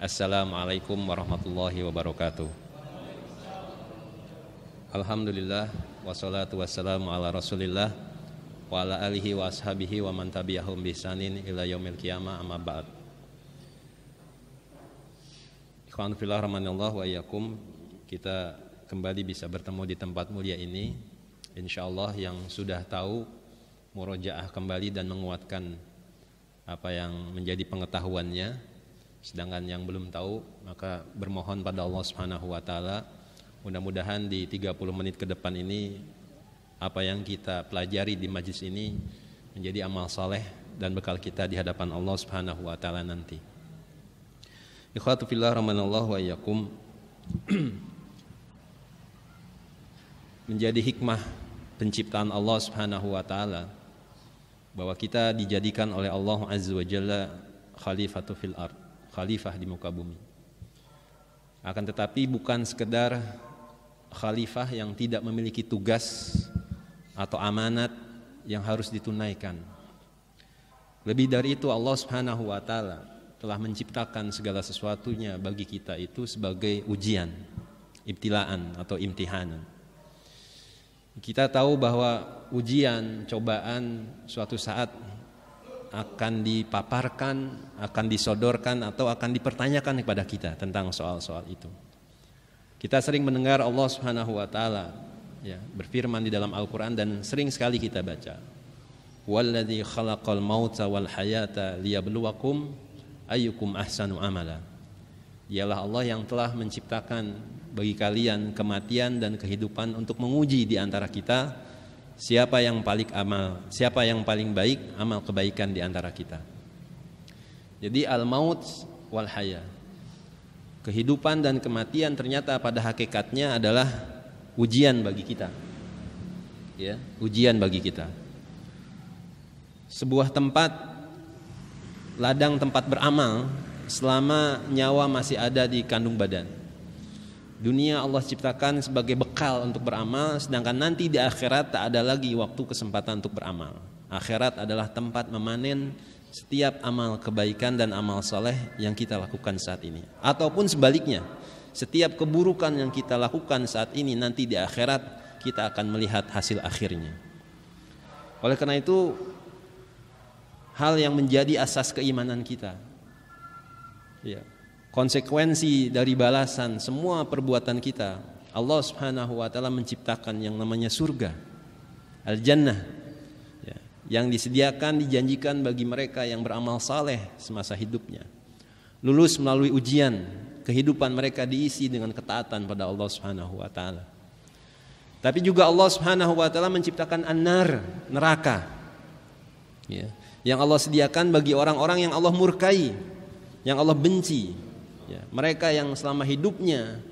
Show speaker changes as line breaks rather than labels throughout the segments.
Assalamualaikum warahmatullahi wabarakatuh. Alhamdulillah wassalatu wassalamu ala Rasulillah wa ala alihi wa ashabihi wa man tabi'ahum bi ihsanin ila yaumil qiyamah, amma ba'd. Ikhwan fillah rahimanallahu wa iyyakum, kita kembali bisa bertemu di tempat mulia ini. Insyaallah yang sudah tahu murojaah kembali dan menguatkan apa yang menjadi pengetahuannya. Sedangkan yang belum tahu, maka bermohon pada Allah Subhanahu wa taala, mudah-mudahan di 30 menit ke depan ini apa yang kita pelajari di majlis ini menjadi amal saleh dan bekal kita di hadapan Allah Subhanahu wa taala nanti. Ikhwatu fillah rahimanallahu wa iyyakum. Menjadi hikmah penciptaan Allah Subhanahu wa taala bahwa kita dijadikan oleh Allah Azza wa Jalla khalifatu fil ard, khalifah di muka bumi. Akan tetapi bukan sekedar khalifah yang tidak memiliki tugas atau amanat yang harus ditunaikan. Lebih dari itu, Allah Subhanahu wa taala telah menciptakan segala sesuatunya bagi kita itu sebagai ujian, ibtilaan atau imtihanan. Kita tahu bahwa ujian, cobaan suatu saat akan dipaparkan, akan disodorkan atau akan dipertanyakan kepada kita tentang soal-soal itu. Kita sering mendengar Allah Subhanahu wa taala berfirman di dalam Al-Qur'an dan sering sekali kita baca. Walladzi khalaqal mauta wal hayata liyabluwakum ayyukum ahsanu amala. Dialah Allah yang telah menciptakan bagi kalian kematian dan kehidupan untuk menguji di antara kita siapa yang paling baik amal kebaikan di antara kita. Jadi al-maut wal haya, kehidupan dan kematian ternyata pada hakikatnya adalah ujian bagi kita. Ya, ujian bagi kita. Sebuah tempat, ladang tempat beramal selama nyawa masih ada di kandung badan. Dunia Allah ciptakan sebagai bekal untuk beramal, sedangkan nanti di akhirat tak ada lagi waktu kesempatan untuk beramal. Akhirat adalah tempat memanen setiap amal kebaikan dan amal soleh yang kita lakukan saat ini. Ataupun sebaliknya, setiap keburukan yang kita lakukan saat ini nanti di akhirat kita akan melihat hasil akhirnya. Oleh karena itu, hal yang menjadi asas keimanan kita, konsekuensi dari balasan semua perbuatan kita, Allah Subhanahu wa taala menciptakan yang namanya surga, al-jannah, yang disediakan, dijanjikan bagi mereka yang beramal saleh semasa hidupnya. Lulus melalui ujian, kehidupan mereka diisi dengan ketaatan pada Allah Subhanahu wa taala. Tapi juga Allah Subhanahu wa taala menciptakan an-nar, neraka, yang Allah sediakan bagi orang-orang yang Allah murkai, yang Allah benci. Mereka yang selama hidupnya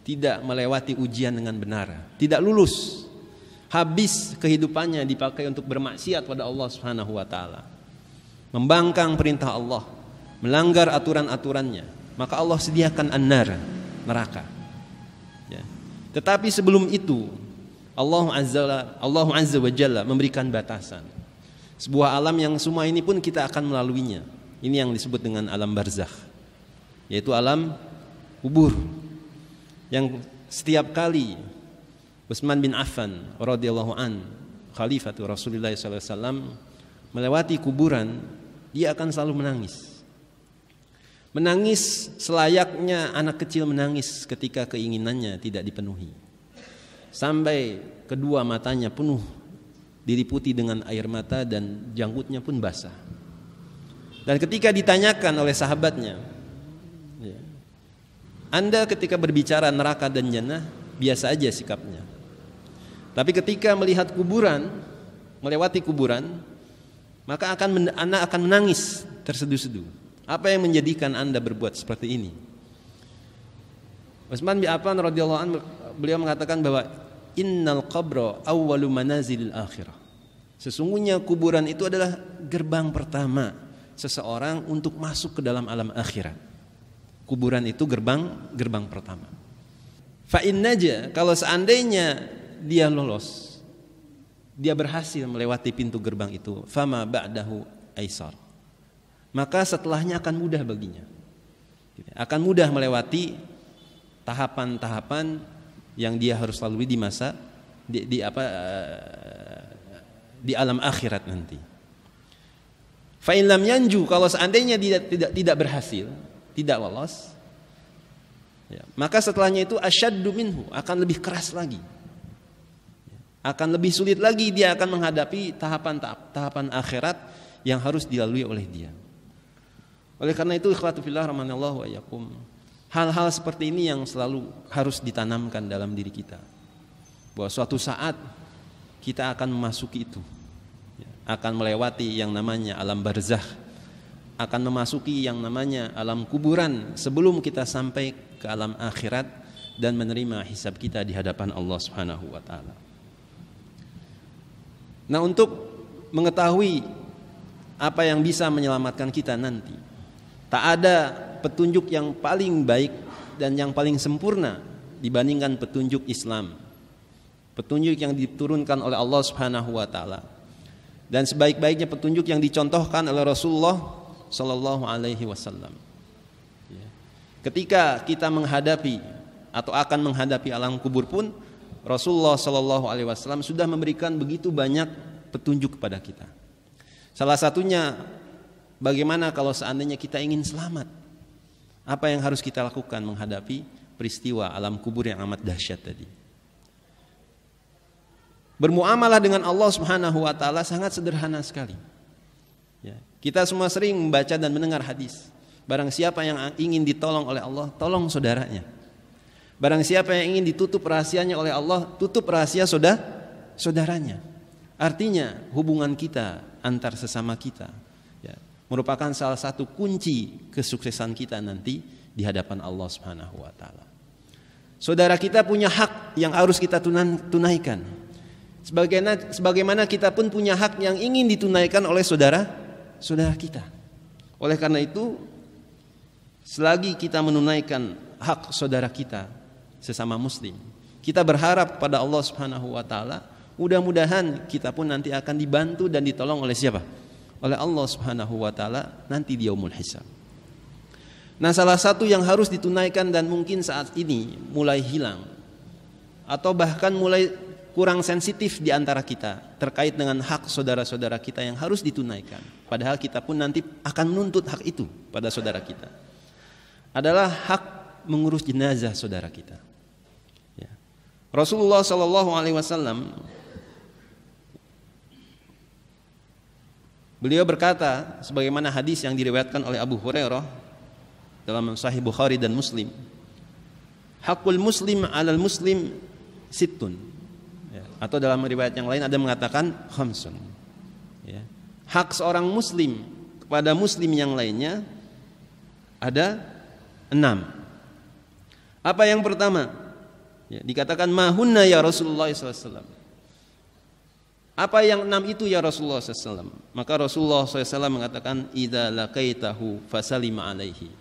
tidak melewati ujian dengan benar, tidak lulus, habis kehidupannya dipakai untuk bermaksiat pada Allah Subhanahu wa taala, membangkang perintah Allah, melanggar aturan-aturannya, maka Allah sediakan an-nar, neraka. Tetapi sebelum itu Allah Azza wa Jalla memberikan batasan. Sebuah alam yang semua ini pun kita akan melaluinya. Ini yang disebut dengan alam barzakh, yaitu alam kubur, yang setiap kali Utsman bin Affan radhiyallahu an, khalifatu Rasulullah sallallahu alaihi wasallam, melewati kuburan, dia akan selalu menangis. Menangis selayaknya anak kecil menangis ketika keinginannya tidak dipenuhi. Sampai kedua matanya penuh diliputi dengan air mata dan janggutnya pun basah. Dan ketika ditanyakan oleh sahabatnya, Anda ketika berbicara neraka dan jannah biasa aja sikapnya, tapi ketika melihat kuburan, melewati kuburan, maka Anda akan menangis terseduh-seduh. Apa yang menjadikan Anda berbuat seperti ini? Utsman bin Affan radhiyallahu anhu, beliau mengatakan bahwa innal qabra awwalu manazilil akhirah. Sesungguhnya kuburan itu adalah gerbang pertama seseorang untuk masuk ke dalam alam akhirat. Kuburan itu gerbang pertama. Fa in naja, kalau seandainya dia lolos, dia berhasil melewati pintu gerbang itu, fama ba'dahu aisar, maka setelahnya akan mudah baginya. akan mudah melewati tahapan-tahapan yang dia harus lalui di masa di alam akhirat nanti. Fa in lam yanju, kalau seandainya dia tidak berhasil, tidak lolos, ya, maka setelahnya itu asyaddu minhu, akan lebih keras lagi. Akan lebih sulit lagi dia akan menghadapi tahapan akhirat yang harus dilalui oleh dia. Oleh karena itu ikhwatu fillah rahimanallahu wa iyyakum, hal-hal seperti ini yang selalu harus ditanamkan dalam diri kita, bahwa suatu saat kita akan memasuki itu, akan melewati yang namanya alam barzakh, akan memasuki yang namanya alam kuburan sebelum kita sampai ke alam akhirat dan menerima hisab kita di hadapan Allah Subhanahu wa taala. Nah, untuk mengetahui apa yang bisa menyelamatkan kita nanti, tak ada petunjuk yang paling baik dan yang paling sempurna dibandingkan petunjuk Islam, petunjuk yang diturunkan oleh Allah Subhanahu wa taala, dan sebaik-baiknya petunjuk yang dicontohkan oleh Rasulullah sallallahu alaihi wasallam. Ketika kita menghadapi atau akan menghadapi alam kubur pun, Rasulullah sallallahu alaihi wasallam sudah memberikan begitu banyak petunjuk kepada kita. Salah satunya, bagaimana kalau seandainya kita ingin selamat? Apa yang harus kita lakukan menghadapi peristiwa alam kubur yang amat dahsyat tadi? Bermuamalah dengan Allah Subhanahu wa taala sangat sederhana sekali. Ya, kita semua sering membaca dan mendengar hadis. Barang siapa yang ingin ditolong oleh Allah, tolong saudaranya. Barang siapa yang ingin ditutup rahasianya oleh Allah, tutup rahasia saudaranya. Artinya hubungan kita antar sesama kita, ya, merupakan salah satu kunci kesuksesan kita nanti di hadapan Allah Subhanahu wa taala. Saudara kita punya hak yang harus kita tunaikan. Sebagaimana kita pun punya hak yang ingin ditunaikan oleh saudara kita. Oleh karena itu, selagi kita menunaikan hak saudara kita sesama muslim, kita berharap pada Allah Subhanahu wa taala, mudah-mudahan kita pun nanti akan dibantu dan ditolong oleh siapa? Oleh Allah Subhanahu wa taala nanti di yaumul hisab. Nah, salah satu yang harus ditunaikan dan mungkin saat ini mulai hilang atau bahkan mulai kurang sensitif di antara kita terkait dengan hak saudara-saudara kita yang harus ditunaikan, padahal kita pun nanti akan menuntut hak itu pada saudara kita, adalah hak mengurus jenazah saudara kita. Ya. Rasulullah sallallahu alaihi wasallam beliau berkata, sebagaimana hadis yang diriwayatkan oleh Abu Hurairah dalam Sahih Bukhari dan Muslim, hakul muslim 'alal muslim sittun, ya, atau dalam riwayat yang lain ada mengatakan khamsun, ya. Hak seorang muslim kepada muslim yang lainnya ada 6. Apa yang pertama? Ya, dikatakan mahunna ya Rasulullah SAW. Apa yang 6 itu ya Rasulullah SAW? Maka Rasulullah SAW mengatakan, idza laqaitahu fasalim alaihi.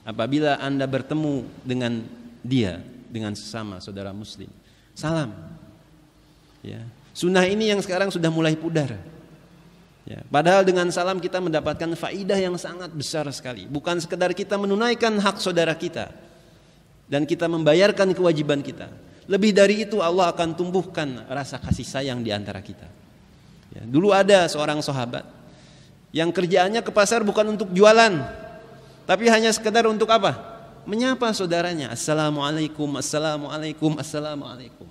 Apabila Anda bertemu dengan dia, dengan sesama saudara muslim, salam. Ya. Sunnah ini yang sekarang sudah mulai pudar. Ya. Padahal dengan salam kita mendapatkan faidah yang sangat besar sekali. Bukan sekedar kita menunaikan hak saudara kita dan kita membayarkan kewajiban kita. Lebih dari itu, Allah akan tumbuhkan rasa kasih sayang di antara kita. Ya. Dulu ada seorang sahabat yang kerjaannya ke pasar bukan untuk jualan, tapi hanya sekedar untuk apa? Menyapa saudaranya. Assalamualaikum, assalamualaikum, assalamualaikum.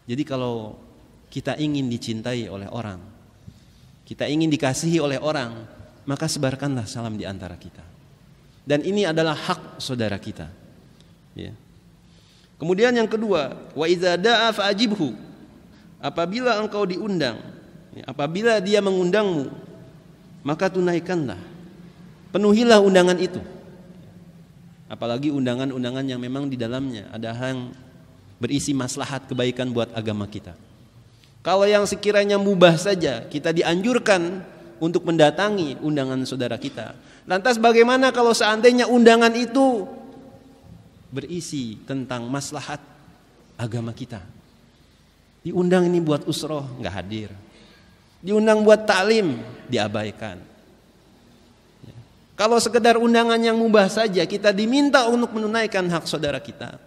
Jadi kalau kita ingin dicintai oleh orang, kita ingin dikasihi oleh orang, maka sebarkanlah salam di antara kita. Dan ini adalah hak saudara kita. Ya. Kemudian yang kedua, wa idza da'a fa'ajibhu. Apabila engkau diundang, ya, apabila dia mengundangmu, maka tunaikanlah. Penuhilah undangan itu. Apalagi undangan-undangan yang memang di dalamnya ada yang berisi maslahat kebaikan buat agama kita. Kalau yang sekiranya mubah saja kita dianjurkan untuk mendatangi undangan saudara kita, lantas bagaimana kalau seandainya undangan itu berisi tentang maslahat agama kita? Diundang ini buat usroh, nggak hadir. Diundang buat taklim, diabaikan. Kalau sekedar undangan yang mubah saja kita diminta untuk menunaikan hak saudara kita.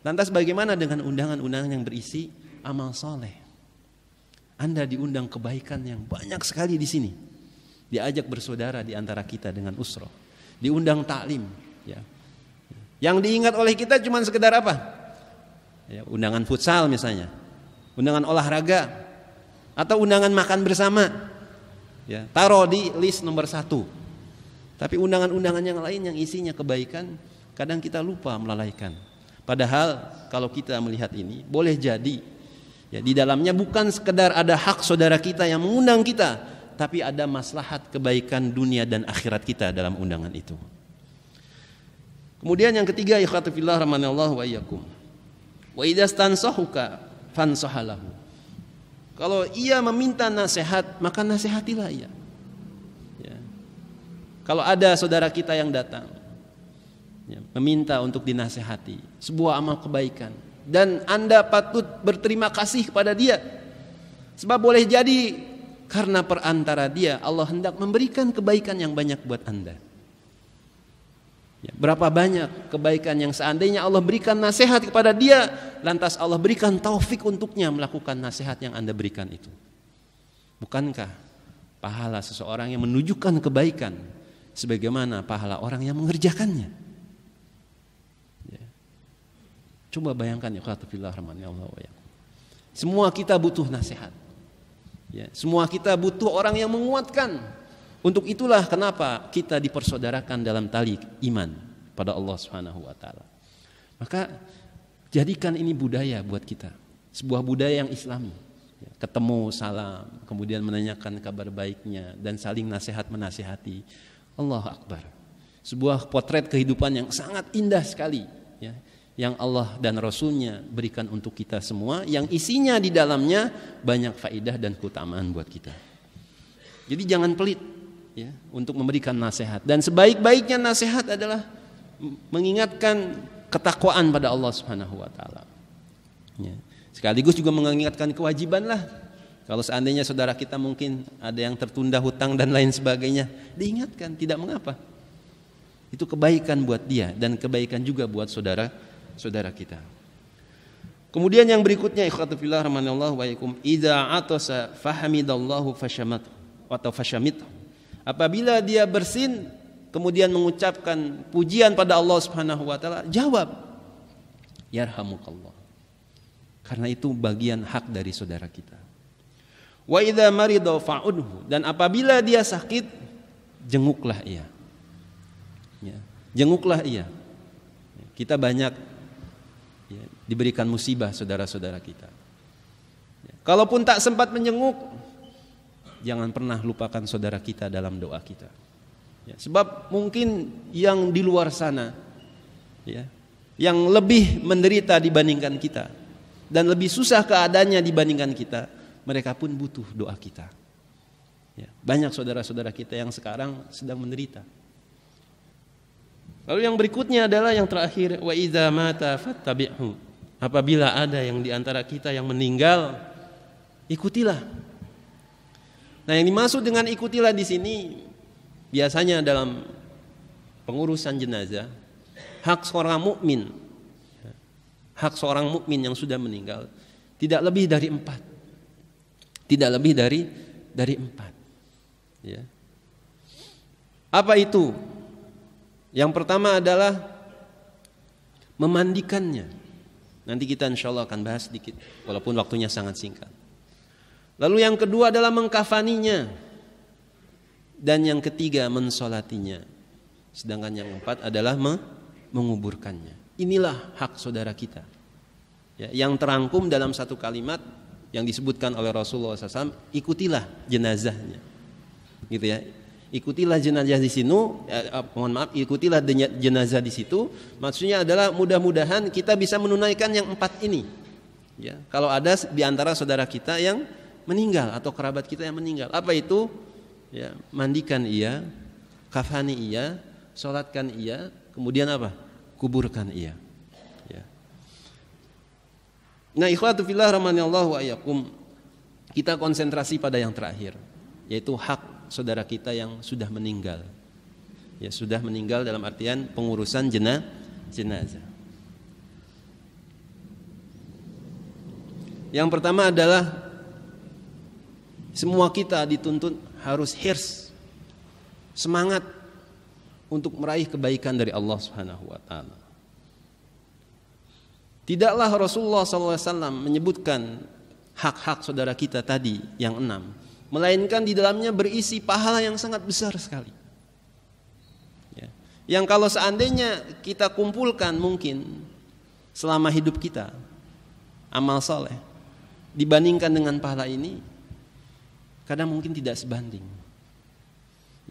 Lantas bagaimana dengan undangan-undangan yang berisi amal soleh? Anda diundang kebaikan yang banyak sekali di sini. Diajak bersaudara di antara kita dengan usroh. Diundang taklim. Ya. Yang diingat oleh kita cuma sekedar apa? Ya, undangan futsal misalnya. Undangan olahraga. Atau undangan makan bersama. Ya, taruh di list nomor 1. Tapi undangan-undangan yang lain yang isinya kebaikan, kadang kita lupa melalaikan. Padahal kalau kita melihat ini, boleh jadi ya, di dalamnya bukan sekedar ada hak saudara kita yang mengundang kita, tapi ada maslahat kebaikan dunia dan akhirat kita dalam undangan itu. Kemudian yang ketiga, ikhwatu fillah rahimanallahu wa iyyakum. Wa idza stansahuka fansahalahu. Kalau ia meminta nasihat, maka nasihatilah ia. Ya. Kalau ada saudara kita yang datang ya, meminta untuk dinasihati sebuah amal kebaikan, dan Anda patut berterima kasih kepada dia, sebab boleh jadi karena perantara dia Allah hendak memberikan kebaikan yang banyak buat Anda. Ya, berapa banyak kebaikan yang seandainya Allah berikan nasihat kepada dia, lantas Allah berikan taufik untuknya melakukan nasihat yang Anda berikan itu. Bukankah pahala seseorang yang menunjukkan kebaikan sebagaimana pahala orang yang mengerjakannya? Ya. Coba bayangkan ya, semua kita butuh nasihat. Ya, semua kita butuh orang yang menguatkan. Untuk itulah kenapa kita dipersaudarakan dalam tali iman pada Allah Subhanahu wa taala. Maka jadikan ini budaya buat kita, sebuah budaya yang Islami. Ya, ketemu, salam, kemudian menanyakan kabar baiknya dan saling nasihat menasihati. Allahu Akbar. Sebuah potret kehidupan yang sangat indah sekali, ya, yang Allah dan Rasulnya berikan untuk kita semua, yang isinya di dalamnya banyak faedah dan keutamaan buat kita. Jadi jangan pelit ya, untuk memberikan nasihat, dan sebaik-baiknya nasihat adalah mengingatkan ketakwaan pada Allah Subhanahu wa taala. Ya. Sekaligus juga mengingatkan kewajiban lah. Kalau seandainya saudara kita mungkin ada yang tertunda hutang dan lain sebagainya, diingatkan, tidak mengapa. Itu kebaikan buat dia dan kebaikan juga buat saudara kita. Kemudian yang berikutnya, ikhwatu fillah rahimanallahu wa iyyakum, idza atasa fahamidallahu fashamat atau fashamit. Apabila dia bersin kemudian mengucapkan pujian pada Allah Subhanahu wa taala, jawab yarhamukallah. Karena itu bagian hak dari saudara kita. Wa idza marida fa'udhu, dan apabila dia sakit, jenguklah ia. Ya, jenguklah ia. Kita banyak ya, diberikan musibah saudara-saudara kita. Ya, kalaupun tak sempat menjenguk, jangan pernah lupakan saudara kita dalam doa kita. Ya, sebab mungkin yang di luar sana, ya, yang lebih menderita dibandingkan kita dan lebih susah keadaannya dibandingkan kita, mereka pun butuh doa kita. Ya, banyak saudara-saudara kita yang sekarang sedang menderita. Lalu yang berikutnya adalah yang terakhir, wa idza mata fattabi'hu. Apabila ada yang di antara kita yang meninggal, ikutilah. Nah, yang dimaksud dengan ikutilah di sini biasanya dalam pengurusan jenazah, hak seorang mukmin, hak seorang mukmin yang sudah meninggal tidak lebih dari 4. Tidak lebih dari 4. Ya. Apa itu? Yang pertama adalah memandikannya. Nanti kita insyaallah akan bahas sedikit, walaupun waktunya sangat singkat. Lalu yang kedua adalah mengkafaninya. Dan yang ketiga mensolatinya. Sedangkan yang keempat adalah menguburkannya. Inilah hak saudara kita. Ya, yang terangkum dalam satu kalimat yang disebutkan oleh Rasulullah SAW, ikutilah jenazahnya. Gitu ya. Ikutilah jenazah di sini, ikutilah jenazah di situ. Maksudnya adalah mudah-mudahan kita bisa menunaikan yang 4 ini. Ya, kalau ada di antara saudara kita yang meninggal atau kerabat kita yang meninggal, apa itu? Ya, mandikan ia, kafani ia, sholatkan ia, kemudian apa? Kuburkan ia. Ya. Nah, ikhwatu fillah rahimanallahu wa iyyakum, kita konsentrasi pada yang terakhir, yaitu hak saudara kita yang sudah meninggal. Ya, sudah meninggal dalam artian pengurusan jenazah. Yang pertama adalah semua kita dituntut harus hirs, semangat untuk meraih kebaikan dari Allah Subhanahu wa taala. Tidaklah Rasulullah SAW menyebutkan hak-hak saudara kita tadi yang 6, melainkan di dalamnya berisi pahala yang sangat besar sekali. Ya. Yang kalau seandainya kita kumpulkan mungkin selama hidup kita amal soleh dibandingkan dengan pahala ini, kadang mungkin tidak sebanding.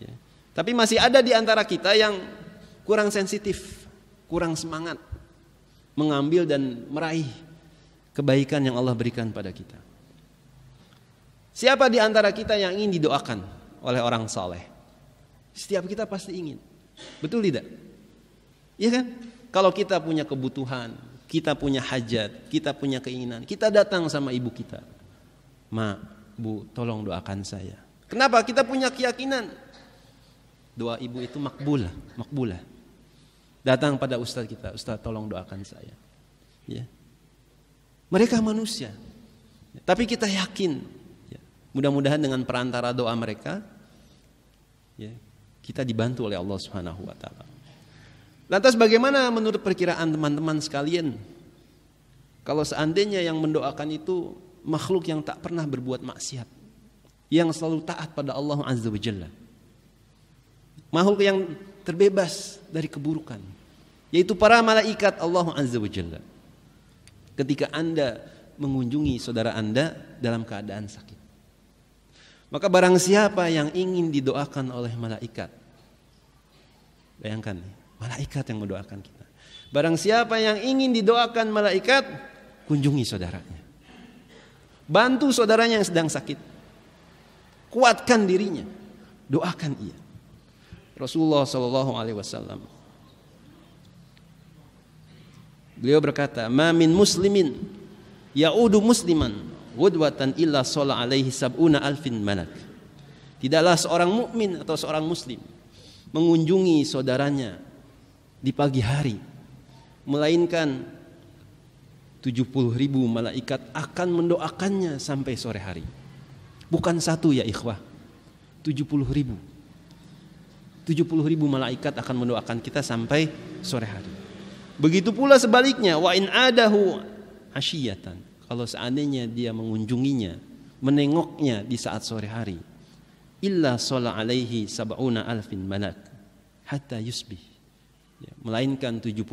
Ya. Tapi masih ada di antara kita yang kurang sensitif, kurang semangat mengambil dan meraih kebaikan yang Allah berikan pada kita. Siapa di antara kita yang ingin didoakan oleh orang saleh? Setiap kita pasti ingin. Betul tidak? Iya kan? Kalau kita punya kebutuhan, kita punya hajat, kita punya keinginan, kita datang sama ibu kita. Ma, Bu, tolong doakan saya. Kenapa? Kita punya keyakinan doa ibu itu makbulah. Datang pada ustaz kita, ustaz tolong doakan saya. Ya. Mereka manusia, tapi kita yakin, ya, mudah-mudahan dengan perantara doa mereka, ya, kita dibantu oleh Allah Subhanahu wa taala. Lantas bagaimana menurut perkiraan teman-teman sekalian, kalau seandainya yang mendoakan itu makhluk yang tak pernah berbuat maksiat, yang selalu taat pada Allah Azza wa Jalla, makhluk yang terbebas dari keburukan, yaitu para malaikat Allah Azza wa Jalla. Ketika Anda mengunjungi saudara Anda dalam keadaan sakit, maka barang siapa yang ingin didoakan oleh malaikat, bayangkan, malaikat yang mendoakan kita. Barang siapa yang ingin didoakan malaikat, kunjungi saudaranya, bantu saudaranya yang sedang sakit, kuatkan dirinya, doakan ia. Rasulullah SAW, beliau berkata, "Ma min muslimin ya'udu musliman ghudwatan illa shalla alaihi sab'una alfin malak." Tidaklah seorang mukmin atau seorang muslim mengunjungi saudaranya di pagi hari, melainkan 70.000 malaikat akan mendoakannya sampai sore hari. Bukan satu ya ikhwah, 70.000. 70.000 malaikat akan mendoakan kita sampai sore hari. Begitu pula sebaliknya, wa in adahu asyiyatan. Kalau seandainya dia mengunjunginya, menengoknya di saat sore hari, illa shalla alaihi sab'una alfin malak hatta yusbih. Ya, melainkan 70.000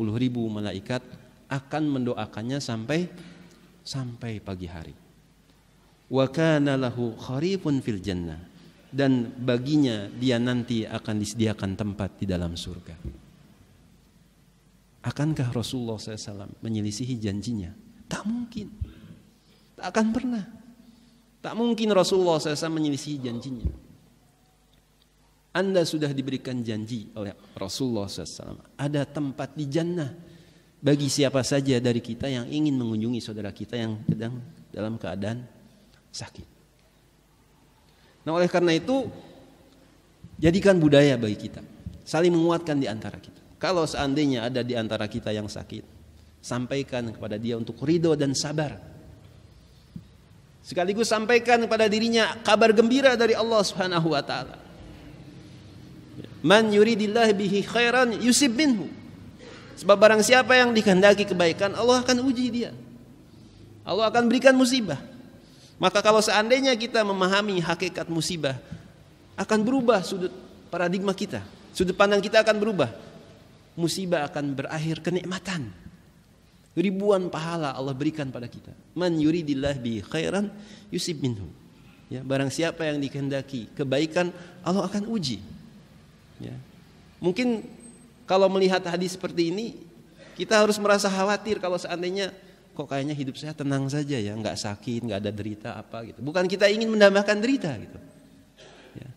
malaikat akan mendoakannya sampai pagi hari. Wa kana lahu kharifun fil jannah, dan baginya dia nanti akan disediakan tempat di dalam surga. Akankah Rasulullah SAW menyelisihi janjinya? Tak mungkin, tak akan pernah. Tak mungkin Rasulullah SAW menyelisihi janjinya. Anda sudah diberikan janji oleh Rasulullah SAW, ada tempat di jannah bagi siapa saja dari kita yang ingin mengunjungi saudara kita yang sedang dalam keadaan sakit. Nah, oleh karena itu, jadikan budaya bagi kita, saling menguatkan di antara kita. Kalau seandainya ada di antara kita yang sakit, sampaikan kepada dia untuk ridho dan sabar. Sekaligus sampaikan kepada dirinya kabar gembira dari Allah Subhanahu wa taala. Man yuridillah bihi khairan yusib minhu. Sebab barang siapa yang dikehendaki kebaikan, Allah akan uji dia. Allah akan berikan musibah. Maka kalau seandainya kita memahami hakikat musibah, akan berubah sudut paradigma kita. Sudut pandang kita akan berubah. Musibah akan berakhir kenikmatan. Ribuan pahala Allah berikan pada kita. Man yuridillah bi khairan yusib minhu. Ya, barang siapa yang dikehendaki kebaikan, Allah akan uji. Ya. Mungkin kalau melihat hadis seperti ini, kita harus merasa khawatir kalau seandainya kok kayaknya hidup saya tenang saja ya, nggak sakit, nggak ada derita apa gitu. Bukan kita ingin mendambakan derita gitu. Ya.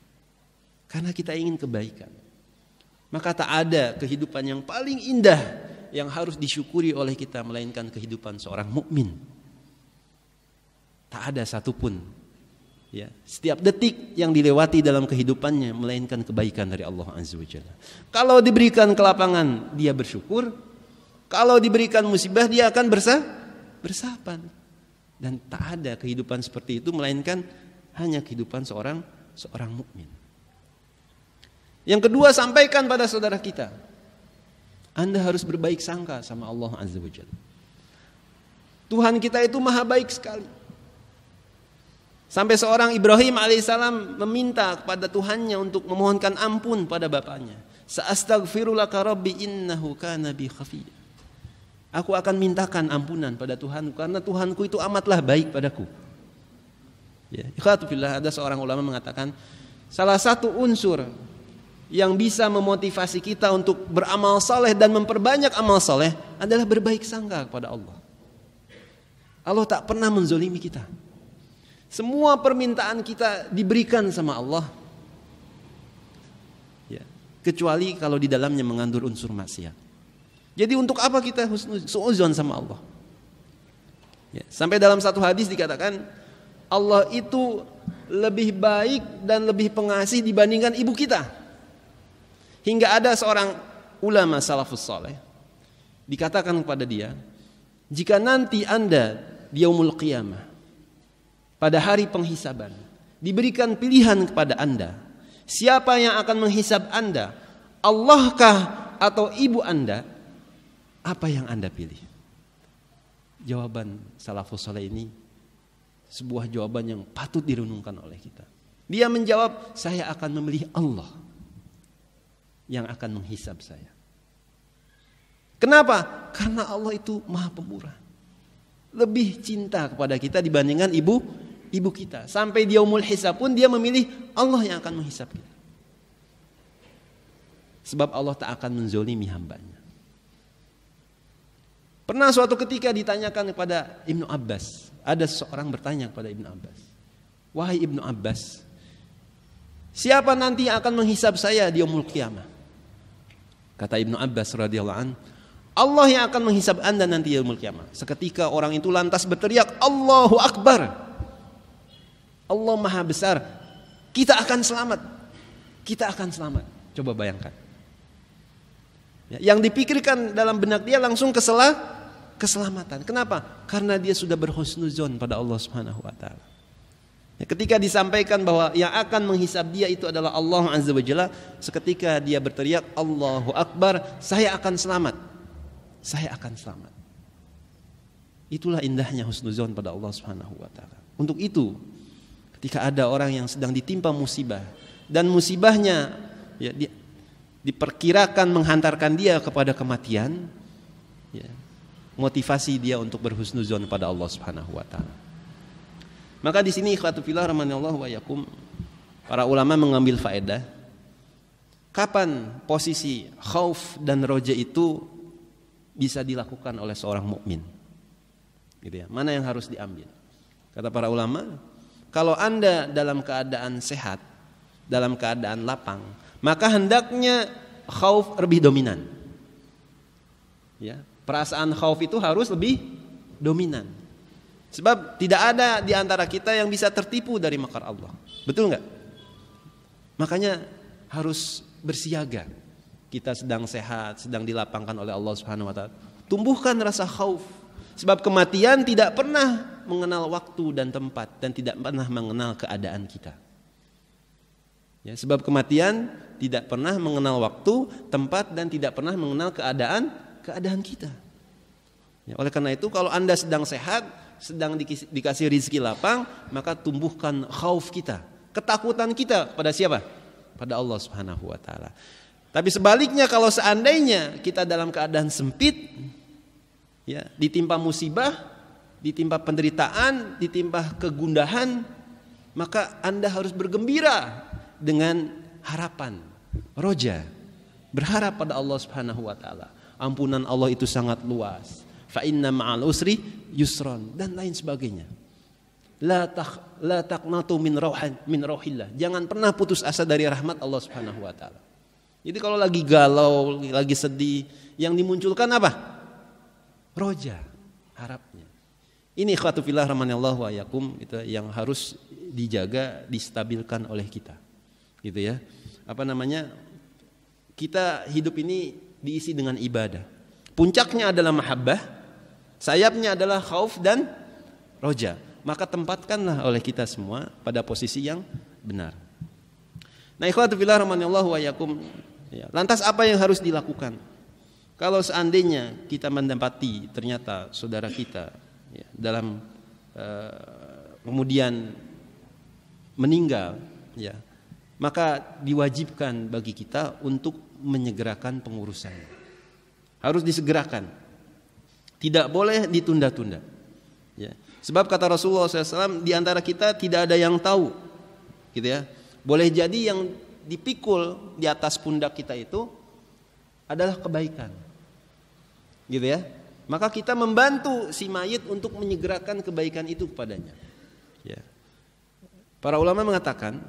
Karena kita ingin kebaikan. Maka tak ada kehidupan yang paling indah yang harus disyukuri oleh kita melainkan kehidupan seorang mukmin. Tak ada satupun Ya, setiap detik yang dilewati dalam kehidupannya melainkan kebaikan dari Allah Azza wa Jalla. Kalau diberikan kelapangan, dia bersyukur. Kalau diberikan musibah, dia akan bersabar. Dan tak ada kehidupan seperti itu melainkan hanya kehidupan seorang mukmin. Yang kedua, sampaikan pada saudara kita, Anda harus berbaik sangka sama Allah Azza wa Jalla. Tuhan kita itu maha baik sekali. Sampai seorang Ibrahim alaihissalam meminta kepada Tuhannya untuk memohonkan ampun pada bapaknya. Sa'astaghfirulaka rabbi innahu kana bi khafiyya. Aku akan mintakan ampunan pada Tuhanku karena Tuhanku itu amatlah baik padaku. Ya, ikhwatu fillah, ada seorang ulama mengatakan salah satu unsur yang bisa memotivasi kita untuk beramal saleh dan memperbanyak amal saleh adalah berbaik sangka kepada Allah. Allah tak pernah menzolimi kita. Semua permintaan kita diberikan sama Allah, ya, kecuali kalau di dalamnya mengandung unsur maksiat. Jadi untuk apa kita suudzon sama Allah? Ya, sampai dalam satu hadis dikatakan Allah itu lebih baik dan lebih pengasih dibandingkan ibu kita. Hingga ada seorang ulama salafus saleh dikatakan kepada dia, jika nanti Anda di yaumul qiyamah, pada hari penghisaban, diberikan pilihan kepada Anda, siapa yang akan menghisab Anda, Allahkah atau ibu Anda? Apa yang Anda pilih? Jawaban salafus saleh ini sebuah jawaban yang patut direnungkan oleh kita. Dia menjawab, saya akan memilih Allah yang akan menghisab saya. Kenapa? Karena Allah itu maha pemurah, lebih cinta kepada kita dibandingkan ibu kita. Sampai di yaumul hisab pun dia memilih Allah yang akan menghisab kita. Sebab Allah tak akan menzolimi hambanya. Pernah suatu ketika ditanyakan kepada Ibnu Abbas, ada seorang bertanya kepada Ibnu Abbas, wahai Ibnu Abbas, siapa nanti yang akan menghisab saya di yaumul qiyamah? Kata Ibnu Abbas radhiyallahu anhu, Allah yang akan menghisab Anda nanti yaumul qiyamah. Seketika orang itu lantas berteriak, Allahu Akbar. Allah maha besar. Kita akan selamat. Kita akan selamat. Coba bayangkan. Yang dipikirkan dalam benak dia langsung keselamatan. Kenapa? Karena dia sudah berhusnuzon pada Allah Subhanahu wa taala. Ketika disampaikan bahwa yang akan menghisab dia itu adalah Allah Azza wa Jalla, seketika dia berteriak, Allahu Akbar, saya akan selamat. Saya akan selamat. Itulah indahnya husnuzon pada Allah Subhanahu wa taala. Untuk itu, ketika ada orang yang sedang ditimpa musibah dan musibahnya ya, diperkirakan menghantarkan dia kepada kematian, ya, motivasi dia untuk berhusnuzon pada Allah Subhanahu wa taala. Maka di sini ikhwatu fillah rahimanallahu wa yakum, para ulama mengambil faedah kapan posisi khauf dan roja itu bisa dilakukan oleh seorang mukmin. Gitu ya. Mana yang harus diambil? Kata para ulama, kalau Anda dalam keadaan sehat, dalam keadaan lapang, maka hendaknya khauf lebih dominan. Ya, perasaan khauf itu harus lebih dominan. Sebab tidak ada di antara kita yang bisa tertipu dari makar Allah. Betul enggak? Makanya harus bersiaga. Kita sedang sehat, sedang dilapangkan oleh Allah Subhanahu wa taala. Tumbuhkan rasa khauf. Sebab kematian tidak pernah mengenal waktu dan tempat dan tidak pernah mengenal keadaan kita. Ya, sebab kematian tidak pernah mengenal waktu, tempat dan tidak pernah mengenal keadaan kita. Ya, oleh karena itu kalau Anda sedang sehat, sedang dikasih rizki lapang, maka tumbuhkan khauf kita, ketakutan kita pada siapa? Pada Allah Subhanahu wa taala. Tapi sebaliknya kalau seandainya kita dalam keadaan sempit, ya, ditimpa musibah, ditimpa penderitaan, ditimpa kegundahan, maka Anda harus bergembira dengan harapan, roja, berharap pada Allah Subhanahu wa taala. Ampunan Allah itu sangat luas. Fa inna ma'al usri yusron dan lain sebagainya. La taqnatu min rauhillah. Jangan pernah putus asa dari rahmat Allah Subhanahu wa taala. Jadi kalau lagi galau, lagi sedih, yang dimunculkan apa? Roja, harapnya. Ini ikhwatu fillah rahimanallahu wa iyyakum gitu, yang harus dijaga, distabilkan oleh kita. Gitu ya. Kita hidup ini diisi dengan ibadah. Puncaknya adalah mahabbah, sayapnya adalah khauf dan roja. Maka tempatkanlah oleh kita semua pada posisi yang benar. Nah, ikhwatu fillah rahimanallahu wa iyyakum, ya, lantas apa yang harus dilakukan? Kalau seandainya kita mendapati ternyata saudara kita ya, dalam kemudian meninggal, ya, maka diwajibkan bagi kita untuk menyegerakan pengurusannya. Harus disegerakan, tidak boleh ditunda-tunda. Ya. Sebab kata Rasulullah SAW, di antara kita tidak ada yang tahu, gitu ya. Boleh jadi yang dipikul di atas pundak kita itu adalah kebaikan, gitu ya. Maka kita membantu si mayit untuk menyegerakan kebaikan itu kepadanya. Ya. Para ulama mengatakan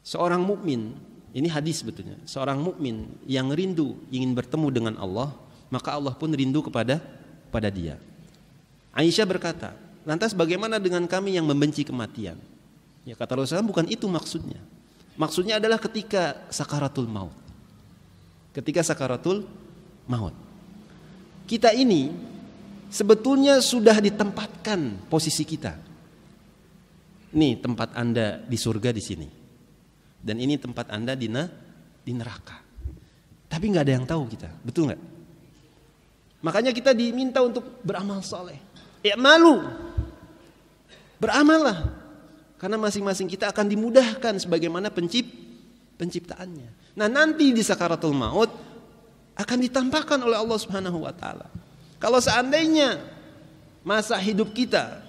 seorang mukmin, ini hadis sebetulnya, seorang mukmin yang rindu ingin bertemu dengan Allah, maka Allah pun rindu kepada dia. Aisyah berkata, lantas bagaimana dengan kami yang membenci kematian? Ya, kata Rasulullah, bukan itu maksudnya. Maksudnya adalah ketika sakaratul maut. Ketika sakaratul maut. Kita ini sebetulnya sudah ditempatkan posisi kita. Nih tempat Anda di surga di sini. Dan ini tempat Anda di neraka. Tapi nggak ada yang tahu kita, betul nggak? Makanya kita diminta untuk beramal soleh. I'malu, beramallah, karena masing-masing kita akan dimudahkan sebagaimana penciptaannya. Nah, nanti di sakaratul maut akan ditampakkan oleh Allah Subhanahu wa taala. Kalau seandainya masa hidup kita,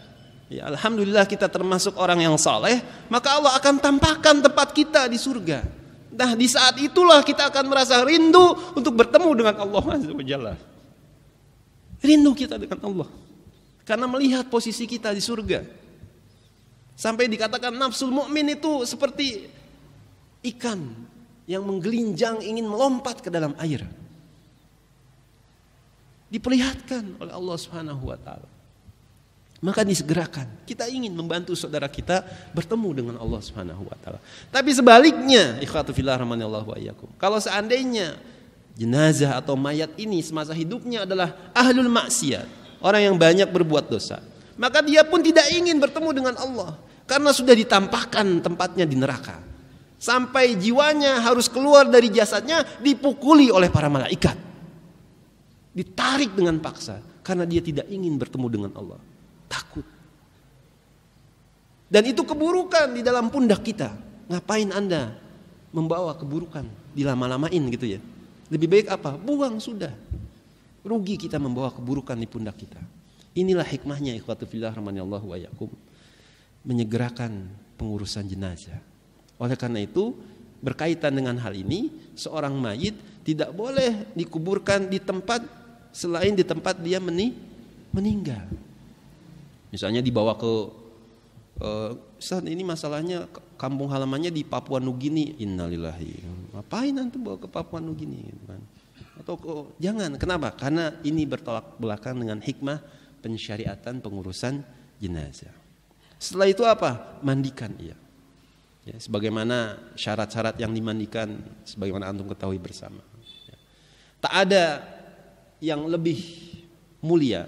ya alhamdulillah kita termasuk orang yang saleh, maka Allah akan tampakkan tempat kita di surga. Nah, di saat itulah kita akan merasa rindu untuk bertemu dengan Allah Azza wa Jalla. Rindu kita dengan Allah karena melihat posisi kita di surga. Sampai dikatakan nafsul mukmin itu seperti ikan yang menggelinjang ingin melompat ke dalam air. Diperlihatkan oleh Allah Subhanahu wa taala. Maka disegerakan. Kita ingin membantu saudara kita bertemu dengan Allah Subhanahu wa taala. Tapi sebaliknya, ikhwatu fillah rahimanallahu wa iyyakum. Kalau seandainya jenazah atau mayat ini semasa hidupnya adalah ahlul maksiat, orang yang banyak berbuat dosa, maka dia pun tidak ingin bertemu dengan Allah karena sudah ditampakkan tempatnya di neraka. Sampai jiwanya harus keluar dari jasadnya dipukuli oleh para malaikat. Ditarik dengan paksa karena dia tidak ingin bertemu dengan Allah. Takut. Dan itu keburukan di dalam pundak kita. Ngapain Anda membawa keburukan, dilama-lamain gitu ya? Lebih baik apa? Buang sudah. Rugi kita membawa keburukan di pundak kita. Inilah hikmahnya ikhwatu fillah rahimanallahu wa iyyakum, menyegerakan pengurusan jenazah. Oleh karena itu, berkaitan dengan hal ini, seorang mayit tidak boleh dikuburkan di tempat selain di tempat dia meninggal. Misalnya dibawa ke Ustaz, ini masalahnya kampung halamannya di Papua Nugini. Innalillahi. Ngapain antum bawa ke Papua Nugini gitu kan? Atau jangan. Kenapa? Karena ini bertolak belakang dengan hikmah pensyariatan pengurusan jenazah. Setelah itu apa? Mandikan ia. Ya, sebagaimana syarat-syarat yang dimandikan sebagaimana antum ketahui bersama. Ya. Tak ada yang lebih mulia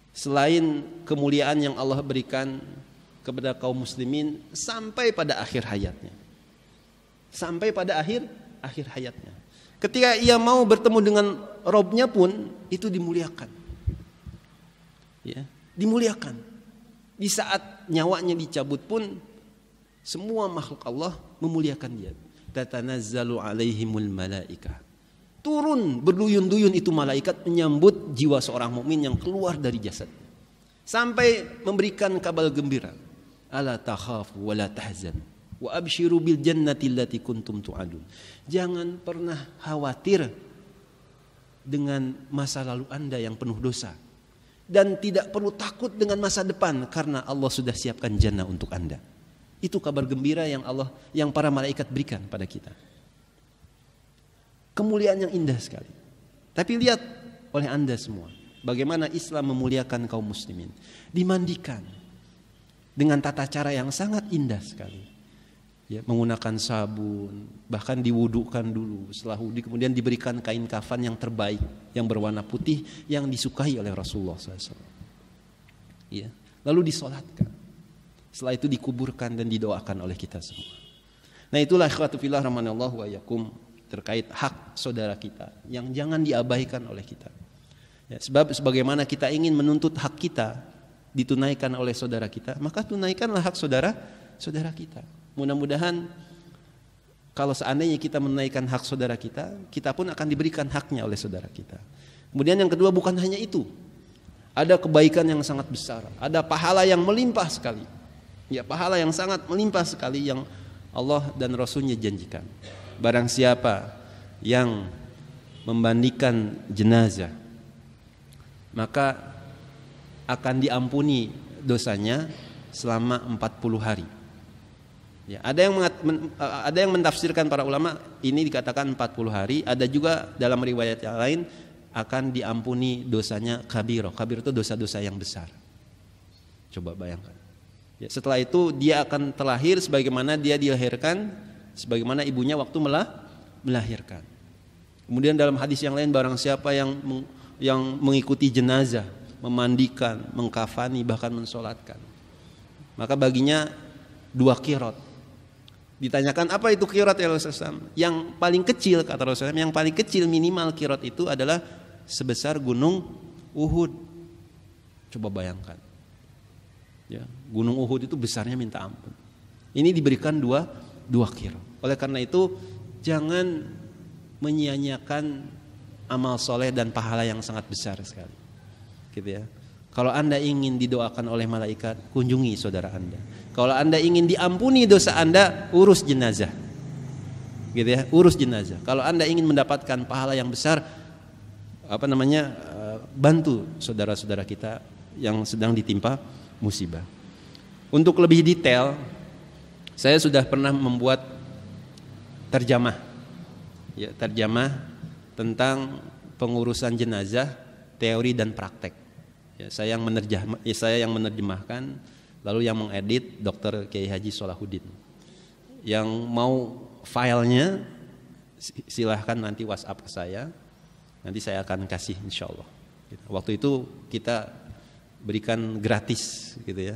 selain kemuliaan yang Allah berikan kepada kaum muslimin sampai pada akhir hayatnya. Sampai pada akhir hayatnya. Ketika ia mau bertemu dengan Robnya pun itu dimuliakan. Ya, dimuliakan. Di saat nyawanya dicabut pun semua makhluk Allah memuliakan dia. Tatanazzalu alaihimul malaikah. Turun berduyun-duyun itu malaikat menyambut jiwa seorang mukmin yang keluar dari jasadnya. Sampai memberikan kabar gembira. Ala takhafu wa la tahzan wa abshiru bil jannati allati kuntum tu'adun. Jangan pernah khawatir dengan masa lalu Anda yang penuh dosa. Dan tidak perlu takut dengan masa depan karena Allah sudah siapkan jannah untuk Anda. Itu kabar gembira yang para malaikat berikan pada kita. Kemuliaan yang indah sekali. Tapi lihat oleh Anda semua, Bagaimana Islam memuliakan kaum muslimin. Dimandikan dengan tata cara yang sangat indah sekali. Ya, menggunakan sabun, bahkan diwudukan dulu. Setelah wudu kemudian diberikan kain kafan yang terbaik, yang berwarna putih, yang disukai oleh Rasulullah SAW. Ya, lalu disolatkan. Setelah itu dikuburkan dan didoakan oleh kita semua. Nah, itulah ikhwatu fillah rahimanallahu wa iyyakum terkait hak saudara kita yang jangan diabaikan oleh kita. Ya, sebab sebagaimana kita ingin menuntut hak kita ditunaikan oleh saudara kita, maka tunaikanlah hak saudara kita. Mudah-mudahan kalau seandainya kita menunaikan hak saudara kita, kita pun akan diberikan haknya oleh saudara kita. Kemudian yang kedua, bukan hanya itu. Ada kebaikan yang sangat besar, ada pahala yang melimpah sekali. Ya, pahala yang sangat melimpah sekali yang Allah dan Rasulnya janjikan. Barang siapa yang memandikan jenazah, maka akan diampuni dosanya selama 40 hari. Ya, ada yang mentafsirkan para ulama ini dikatakan 40 hari, ada juga dalam riwayat yang lain akan diampuni dosanya kabiro. Kabiro itu dosa-dosa yang besar. Coba bayangkan. Ya, setelah itu dia akan terlahir sebagaimana dia dilahirkan, sebagaimana ibunya waktu melahirkan. Kemudian dalam hadis yang lain, barang siapa yang mengikuti jenazah, memandikan, mengkafani, bahkan mensolatkan, maka baginya 2 qirot. Ditanyakan apa itu qirot ya Rasulullah? Yang paling kecil kata Rasulullah, yang paling kecil minimal qirot itu adalah sebesar gunung Uhud. Coba bayangkan. Ya, gunung Uhud itu besarnya minta ampun. Ini diberikan 2 qirot. Oleh karena itu jangan menyia-nyiakan amal soleh dan pahala yang sangat besar sekali. Gitu ya. Kalau Anda ingin didoakan oleh malaikat, kunjungi saudara Anda. Kalau Anda ingin diampuni dosa Anda, urus jenazah. Gitu ya, urus jenazah. Kalau Anda ingin mendapatkan pahala yang besar, bantu saudara-saudara kita yang sedang ditimpa musibah. Untuk lebih detail, saya sudah pernah membuat terjemah. Ya, terjemah tentang pengurusan jenazah, teori dan praktek. Ya, saya yang menerjemahkan, lalu yang mengedit Dr. Kiai Haji Solahuddin. Yang mau filenya silahkan nanti WhatsApp ke saya, nanti saya akan kasih insyaallah. Waktu itu kita berikan gratis gitu ya.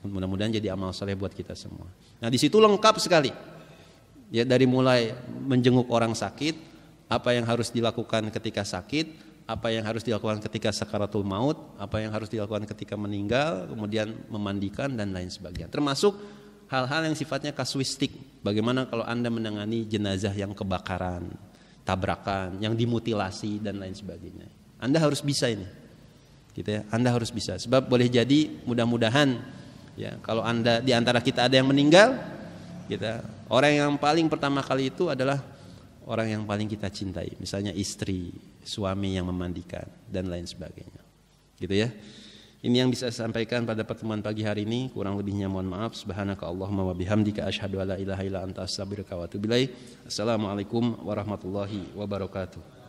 Mudah-mudahan jadi amal soleh buat kita semua. Nah, di situ lengkap sekali. Ya, dari mulai menjenguk orang sakit, apa yang harus dilakukan ketika sakit, apa yang harus dilakukan ketika sakaratul maut, apa yang harus dilakukan ketika meninggal, kemudian memandikan dan lain sebagainya. Termasuk hal-hal yang sifatnya kasuistik. Bagaimana kalau Anda menangani jenazah yang kebakaran, tabrakan, yang dimutilasi dan lain sebagainya. Anda harus bisa ini. Gitu ya. Anda harus bisa. Sebab boleh jadi mudah-mudahan ya, kalau Anda di antara kita ada yang meninggal, kita orang yang paling pertama kali itu adalah orang yang paling kita cintai, misalnya istri, suami yang memandikan dan lain sebagainya. Gitu ya. Ini yang bisa saya sampaikan pada pertemuan pagi hari ini, kurang lebihnya mohon maaf. Subhanaka Allahumma wa bihamdika asyhadu alla ilaha illa anta astaghfiruka wa atubu ilaik. Assalamualaikum warahmatullahi wabarakatuh.